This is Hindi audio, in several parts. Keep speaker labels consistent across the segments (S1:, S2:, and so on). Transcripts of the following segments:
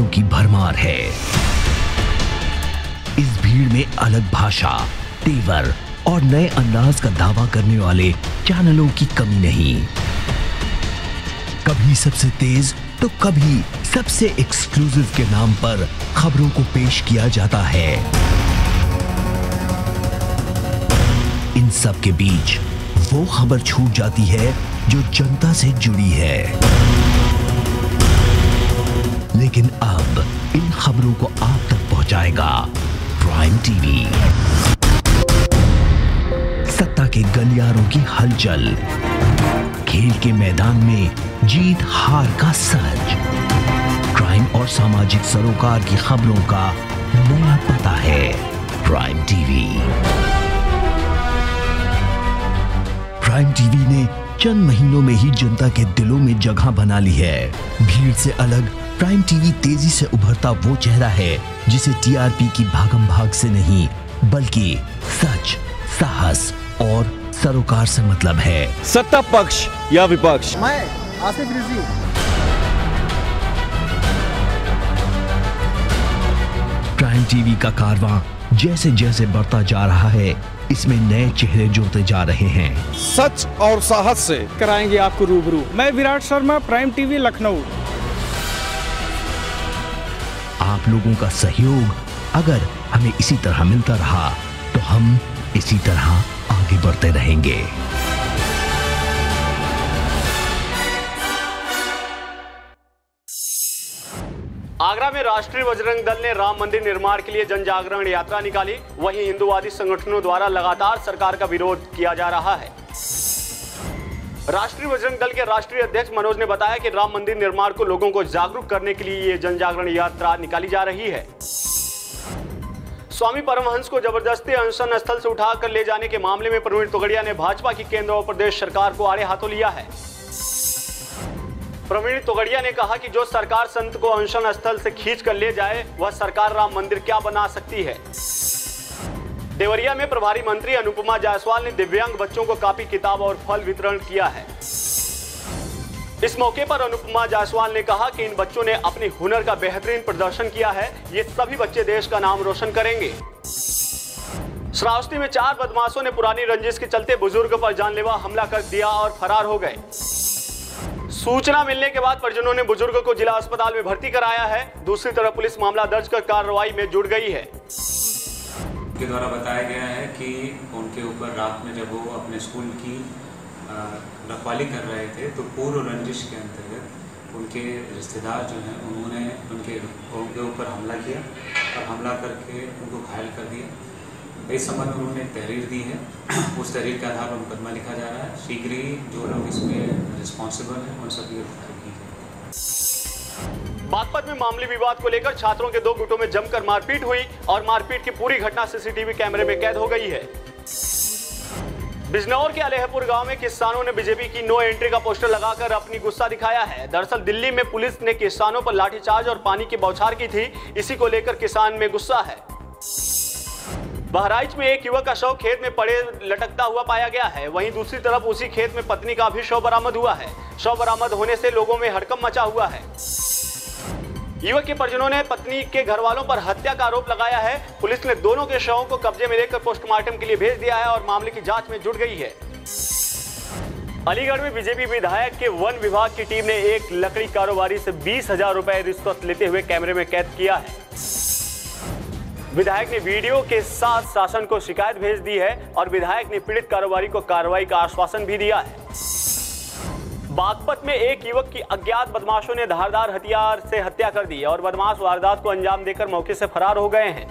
S1: की भरमार है। इस भीड़ में अलग भाषा, तेवर और नए अंदाज का दावा करने वाले चैनलों की कमी नहीं। कभी सबसे तेज तो कभी सबसे एक्सक्लूसिव के नाम पर खबरों को पेश किया जाता है। इन सब के बीच वो खबर छूट जाती है जो जनता से जुड़ी है। लेकिन अब इन खबरों को आप तक पहुंचाएगा प्राइम टीवी। सत्ता के गलियारों की हलचल, खेल के मैदान में जीत हार का सच, क्राइम और सामाजिक सरोकार की खबरों का नया पता है प्राइम टीवी। प्राइम टीवी ने चंद महीनों में ही जनता के दिलों में जगह बना ली है। भीड़ से अलग प्राइम टीवी तेजी से उभरता वो चेहरा है जिसे टीआरपी की भागम भाग से नहीं बल्कि सच, साहस और सरोकार से मतलब है।
S2: सत्ता पक्ष या विपक्ष,
S3: मैं आसिफ रिजवी।
S1: प्राइम टीवी का कारवां जैसे जैसे बढ़ता जा रहा है, इसमें नए चेहरे जुड़ते जा रहे हैं।
S2: सच और साहस से
S4: कराएंगे आपको रूबरू। मैं विराट शर्मा, प्राइम टीवी लखनऊ।
S1: आप लोगों का सहयोग अगर हमें इसी तरह मिलता रहा तो हम इसी तरह आगे बढ़ते रहेंगे।
S5: आगरा में राष्ट्रीय बजरंग दल ने राम मंदिर निर्माण के लिए जन जागरण यात्रा निकाली। वहीं हिंदूवादी संगठनों द्वारा लगातार सरकार का विरोध किया जा रहा है। राष्ट्रीय बजरंग दल के राष्ट्रीय अध्यक्ष मनोज ने बताया कि राम मंदिर निर्माण को लोगों को जागरूक करने के लिए ये जन जागरण यात्रा निकाली जा रही है। स्वामी परमहंस को जबरदस्ती अनशन स्थल से उठाकर ले जाने के मामले में प्रवीण तोगड़िया ने भाजपा की केंद्र और प्रदेश सरकार को आड़े हाथों लिया है। प्रवीण तोगड़िया ने कहा कि जो सरकार संत को अनशन स्थल से खींच कर ले जाए, वह सरकार राम मंदिर क्या बना सकती है। देवरिया में प्रभारी मंत्री अनुपमा जायसवाल ने दिव्यांग बच्चों को कॉपी, किताब और फल वितरण किया है। इस मौके पर अनुपमा जायसवाल ने कहा कि इन बच्चों ने अपने हुनर का बेहतरीन प्रदर्शन किया है। ये सभी बच्चे देश का नाम रोशन करेंगे। श्रावस्ती में 4 बदमाशों ने पुरानी रंजिश के चलते बुजुर्ग पर जानलेवा हमला कर दिया और फरार हो गए। सूचना मिलने के बाद परिजनों ने बुजुर्ग को जिला अस्पताल में भर्ती कराया है। दूसरी तरफ पुलिस मामला दर्ज कर कार्रवाई में जुट गई है।
S6: उनके द्वारा बताया गया है कि उनके ऊपर रात में जब वो अपने स्कूल की रखवाली कर रहे थे तो पूर्व रंजिश के अंतर्गत उनके रिश्तेदार जो हैं उन्होंने उनके ऊपर हमला किया और हमला करके उनको घायल कर दिया। इस संबंध में उन्होंने तहरीर दी है। उस तहरीर के आधार पर मुकदमा लिखा जा रहा है। शीघ्र ही जो लोग इसमें रिस्पॉन्सिबल हैं उन सभी गिरफ्तार की जाएगी।
S5: बागपत में मामूली विवाद को लेकर छात्रों के 2 गुटों में जमकर मारपीट हुई और मारपीट की पूरी घटना सीसीटीवी कैमरे में कैद हो गई है। बिजनौर के अलेहपुर गांव में किसानों ने बीजेपी की नो एंट्री का पोस्टर लगाकर अपनी गुस्सा दिखाया है। दरअसल दिल्ली में पुलिस ने किसानों पर लाठीचार्ज और पानी की बौछार की थी। इसी को लेकर किसान में गुस्सा है। बहराइच में एक युवक का शव खेत में पड़े लटकता हुआ पाया गया है। वहीं दूसरी तरफ उसी खेत में पत्नी का भी शव बरामद हुआ है। शव बरामद होने से लोगों में हड़कंप मचा हुआ है। युवक के परिजनों ने पत्नी के घर वालों पर हत्या का आरोप लगाया है। पुलिस ने दोनों के शवों को कब्जे में लेकर पोस्टमार्टम के लिए भेज दिया है और मामले की जांच में जुट गई है। अलीगढ़ में बीजेपी विधायक के वन विभाग की टीम ने एक लकड़ी कारोबारी से 20,000 रुपए रिश्वत लेते हुए कैमरे में कैद किया है। विधायक ने वीडियो के साथ शासन को शिकायत भेज दी है और विधायक ने पीड़ित कारोबारी को कार्रवाई का आश्वासन भी दिया है। बागपत में एक युवक की अज्ञात बदमाशों ने धारदार हथियार से हत्या कर दी और बदमाश वारदात को अंजाम देकर मौके से फरार हो गए हैं।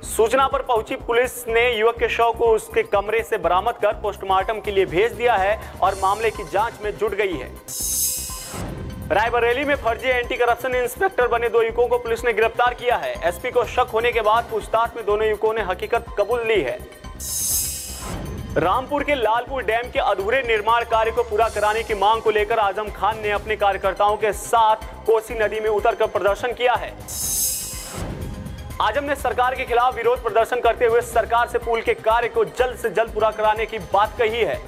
S5: सूचना पर पहुंची पुलिस ने युवक के शव को उसके कमरे से बरामद कर पोस्टमार्टम के लिए भेज दिया है और मामले की जांच में जुट गई है। रायबरेली में फर्जी एंटी करप्शन इंस्पेक्टर बने 2 युवकों को पुलिस ने गिरफ्तार किया है। एसपी को शक होने के बाद पूछताछ में दोनों युवकों ने हकीकत कबूल ली है। रामपुर के लालपुर डैम के अधूरे निर्माण कार्य को पूरा कराने की मांग को लेकर आजम खान ने अपने कार्यकर्ताओं के साथ कोसी नदी में उतरकर प्रदर्शन किया है। आजम ने सरकार के खिलाफ विरोध प्रदर्शन करते हुए सरकार से पुल के कार्य को जल्द से जल्द पूरा कराने की बात कही है।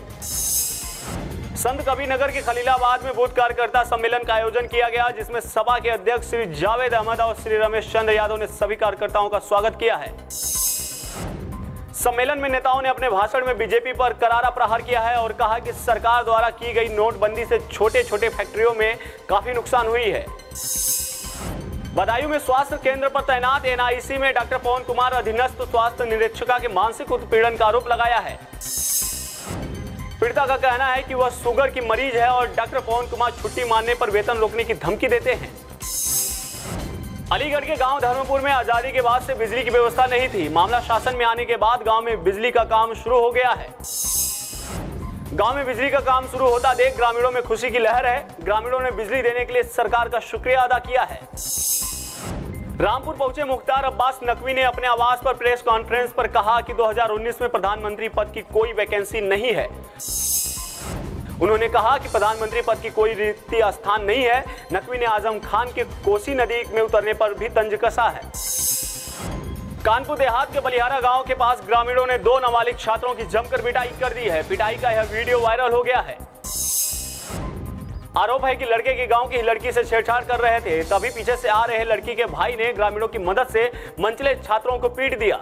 S5: संत कबीरनगर के खलीलाबाद में बूथ कार्यकर्ता सम्मेलन का आयोजन किया गया, जिसमें सपा के अध्यक्ष श्री जावेद अहमद और श्री रमेश चंद्र यादव ने सभी कार्यकर्ताओं का स्वागत किया है। सम्मेलन में नेताओं ने अपने भाषण में बीजेपी पर करारा प्रहार किया है और कहा कि सरकार द्वारा की गई नोटबंदी से छोटे छोटे फैक्ट्रियों में काफी नुकसान हुई है। बदायूं में स्वास्थ्य केंद्र पर तैनात एनआईसी में डॉक्टर पवन कुमार अधीनस्थ स्वास्थ्य निरीक्षका के मानसिक उत्पीड़न का आरोप लगाया है। पीड़िता का कहना है कि वह शुगर की मरीज है और डॉक्टर पवन कुमार छुट्टी मारने पर वेतन रोकने की धमकी देते हैं। अलीगढ़ के गांव धर्मपुर में आजादी के बाद से बिजली की व्यवस्था नहीं थी। मामला शासन में आने के बाद गांव में बिजली का काम शुरू हो गया है। गांव में बिजली का काम शुरू होता देख ग्रामीणों में खुशी की लहर है। ग्रामीणों ने बिजली देने के लिए सरकार का शुक्रिया अदा किया है। रामपुर पहुंचे मुख्तार अब्बास नकवी ने अपने आवास पर प्रेस कॉन्फ्रेंस पर कहा कि 2019 में प्रधानमंत्री पद की कोई वैकेंसी नहीं है। उन्होंने कहा कि प्रधानमंत्री पद की कोई रिक्त स्थान नहीं है। नकवी ने आजम खान के कोसी नदी में उतरने पर भी तंज कसा है। कानपुर देहात के बलिहारा गांव के पास ग्रामीणों ने 2 नाबालिग छात्रों की जमकर पिटाई कर दी है। पिटाई का यह वीडियो वायरल हो गया है। आरोप है कि लड़के की गांव की लड़की से छेड़छाड़ कर रहे थे, तभी पीछे से आ रहे लड़की के भाई ने ग्रामीणों की मदद से मनचले छात्रों को पीट दिया।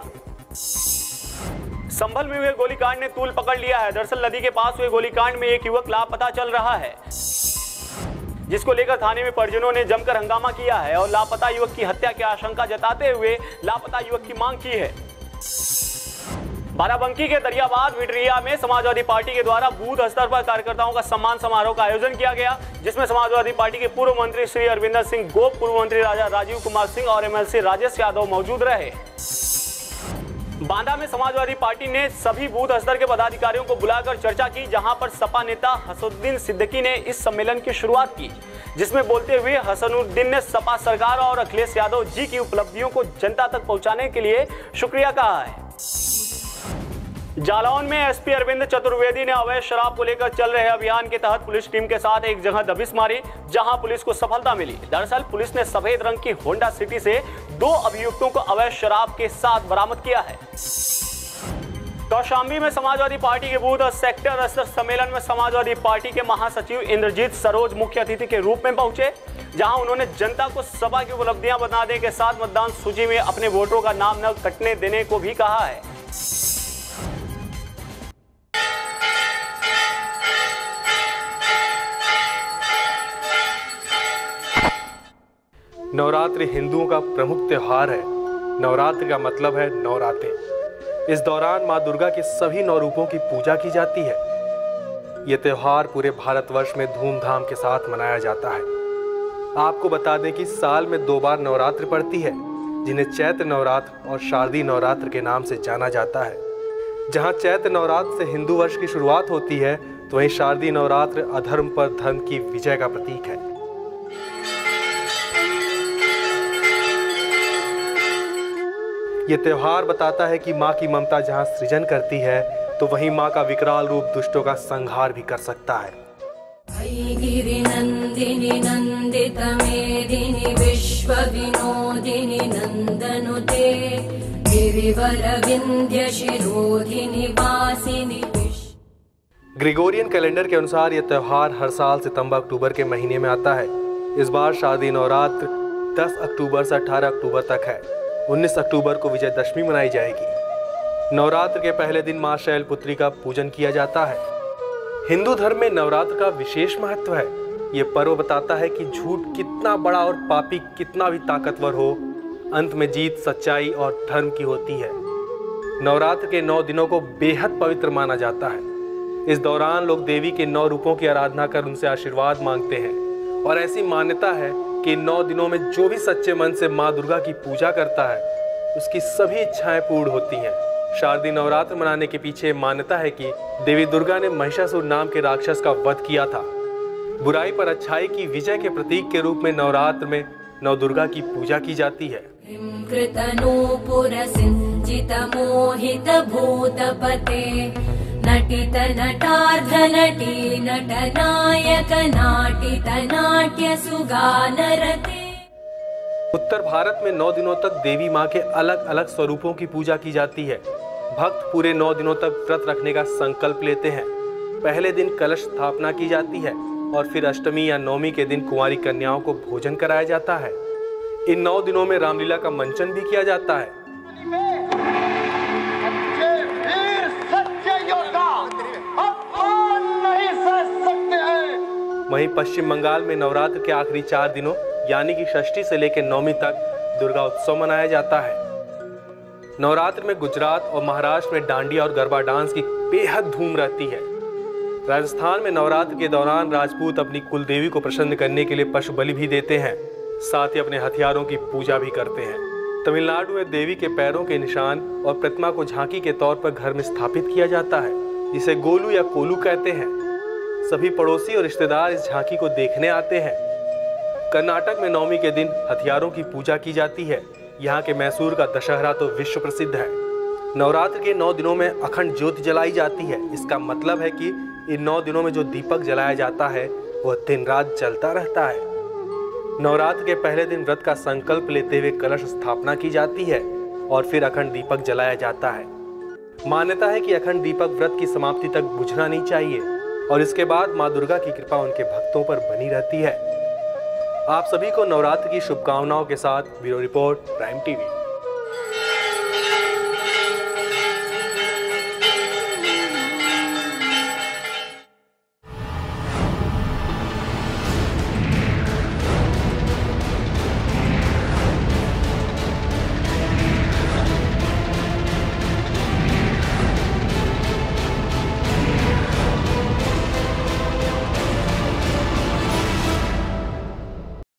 S5: संभल में हुए गोलीकांड ने तूल पकड़ लिया है। दरअसल नदी के पास हुए गोलीकांड में एक युवक लापता चल रहा है, जिसको लेकर थाने में परिजनों ने जमकर हंगामा किया है और लापता युवक की हत्या की आशंका जताते हुए लापता युवक की मांग की है। बाराबंकी के दरियाबाद विटरिया में समाजवादी पार्टी के द्वारा बूथ स्तर पर कार्यकर्ताओं का सम्मान समारोह का आयोजन किया गया, जिसमें समाजवादी पार्टी के पूर्व मंत्री श्री अरविंदर सिंह गोप, पूर्व मंत्री राजा राजीव कुमार सिंह और एमएलसी राजेश यादव मौजूद रहे। बांदा में समाजवादी पार्टी ने सभी बूथ स्तर के पदाधिकारियों को बुलाकर चर्चा की, जहां पर सपा नेता हसनुद्दीन सिद्दीकी ने इस सम्मेलन की शुरुआत की, जिसमें बोलते हुए हसनुद्दीन ने सपा सरकार और अखिलेश यादव जी की उपलब्धियों को जनता तक पहुंचाने के लिए शुक्रिया कहा है। जालौन में एसपी अरविंद चतुर्वेदी ने अवैध शराब को लेकर चल रहे अभियान के तहत पुलिस टीम के साथ एक जगह दबिश मारी, जहां पुलिस को सफलता मिली। दरअसल पुलिस ने सफेद रंग की होंडा सिटी से 2 अभियुक्तों को अवैध शराब के साथ बरामद किया है। कौशाम्बी में समाजवादी पार्टी के बूथ और सेक्टर स्तर सम्मेलन में समाजवादी पार्टी के महासचिव इंद्रजीत सरोज मुख्य अतिथि के रूप में पहुंचे, जहां उन्होंने जनता को सपा की उपलब्धियां बताने के साथ मतदान सूची में अपने वोटरों का नाम न कटने देने को भी कहा है।
S3: नवरात्रि हिंदुओं का प्रमुख त्योहार है। नवरात्रि का मतलब है नवरातें। इस दौरान माँ दुर्गा के सभी 9 रूपों की पूजा की जाती है। ये त्योहार पूरे भारतवर्ष में धूमधाम के साथ मनाया जाता है। आपको बता दें कि साल में 2 बार नवरात्रि पड़ती है, जिन्हें चैत्र नवरात्र और शारदीय नवरात्र के नाम से जाना जाता है। जहाँ चैत्र नवरात्र से हिंदू वर्ष की शुरुआत होती है, तो वहीं शारदीय नवरात्र अधर्म पर धर्म की विजय का प्रतीक है। ये त्योहार बताता है कि माँ की ममता जहाँ सृजन करती है, तो वहीं माँ का विकराल रूप दुष्टों का संहार भी कर सकता है।
S7: गिरिनंदिनी नंदित मेदिनी विश्व विनोदिनी नंदनुते गिरिवर विंध्य शिरोधिनी वासिनी।
S3: ग्रेगोरियन कैलेंडर के अनुसार यह त्योहार हर साल सितंबर-अक्टूबर के महीने में आता है। इस बार शारदीय नवरात्र 10 अक्टूबर से 18 अक्टूबर तक है। 19 अक्टूबर को विजयदशमी मनाई जाएगी। नवरात्र के पहले दिन मां शैलपुत्री का पूजन किया जाता है। हिंदू धर्म में नवरात्र का विशेष महत्व है। ये पर्व बताता है कि झूठ कितना बड़ा और पापी कितना भी ताकतवर हो, अंत में जीत सच्चाई और धर्म की होती है। नवरात्र के 9 दिनों को बेहद पवित्र माना जाता है। इस दौरान लोग देवी के 9 रूपों की आराधना कर उनसे आशीर्वाद मांगते हैं और ऐसी मान्यता है कि 9 दिनों में जो भी सच्चे मन से माँ दुर्गा की पूजा करता है, उसकी सभी इच्छाएं पूर्ण होती हैं। शारदीय नवरात्र मनाने के पीछे मान्यता है कि देवी दुर्गा ने महिषासुर नाम के राक्षस का वध किया था। बुराई पर अच्छाई की विजय के प्रतीक के रूप में नवरात्र में नव दुर्गा की पूजा की जाती है।
S7: नटित नटार्ध नटी नटनायक नाटित नाट्य सुगानरते।
S3: उत्तर भारत में 9 दिनों तक देवी माँ के अलग अलग स्वरूपों की पूजा की जाती है। भक्त पूरे 9 दिनों तक व्रत रखने का संकल्प लेते हैं। पहले दिन कलश स्थापना की जाती है और फिर अष्टमी या नवमी के दिन कुंवारी कन्याओं को भोजन कराया जाता है। इन 9 दिनों में रामलीला का मंचन भी किया जाता है। वहीं पश्चिम बंगाल में नवरात्र के आखिरी 4 दिनों यानी कि षष्ठी से लेकर नवमी तक दुर्गा उत्सव मनाया जाता है। नवरात्र में गुजरात और महाराष्ट्र में डांडिया और गरबा डांस की बेहद धूम रहती है। राजस्थान में नवरात्र के दौरान राजपूत अपनी कुल देवी को प्रसन्न करने के लिए पशु बलि भी देते हैं, साथ ही अपने हथियारों की पूजा भी करते हैं। तमिलनाडु में देवी के पैरों के निशान और प्रतिमा को झांकी के तौर पर घर में स्थापित किया जाता है, जिसे गोलू या कोलू कहते हैं। सभी पड़ोसी और रिश्तेदार इस झांकी को देखने आते हैं। कर्नाटक में नवमी के दिन हथियारों की पूजा की जाती है। यहाँ के मैसूर का दशहरा तो विश्व प्रसिद्ध है। नवरात्र के 9 दिनों में अखंड ज्योति जलाई जाती है। इसका मतलब है कि इन 9 दिनों में जो दीपक जलाया जाता है वह दिन रात जलता रहता है। नवरात्र के पहले दिन व्रत का संकल्प लेते हुए कलश स्थापना की जाती है और फिर अखंड दीपक जलाया जाता है। मान्यता है कि अखंड दीपक व्रत की समाप्ति तक बुझना नहीं चाहिए और इसके बाद माँ दुर्गा की कृपा उनके भक्तों पर बनी रहती है। आप सभी को नवरात्र की शुभकामनाओं के साथ ब्यूरो रिपोर्ट प्राइम टीवी।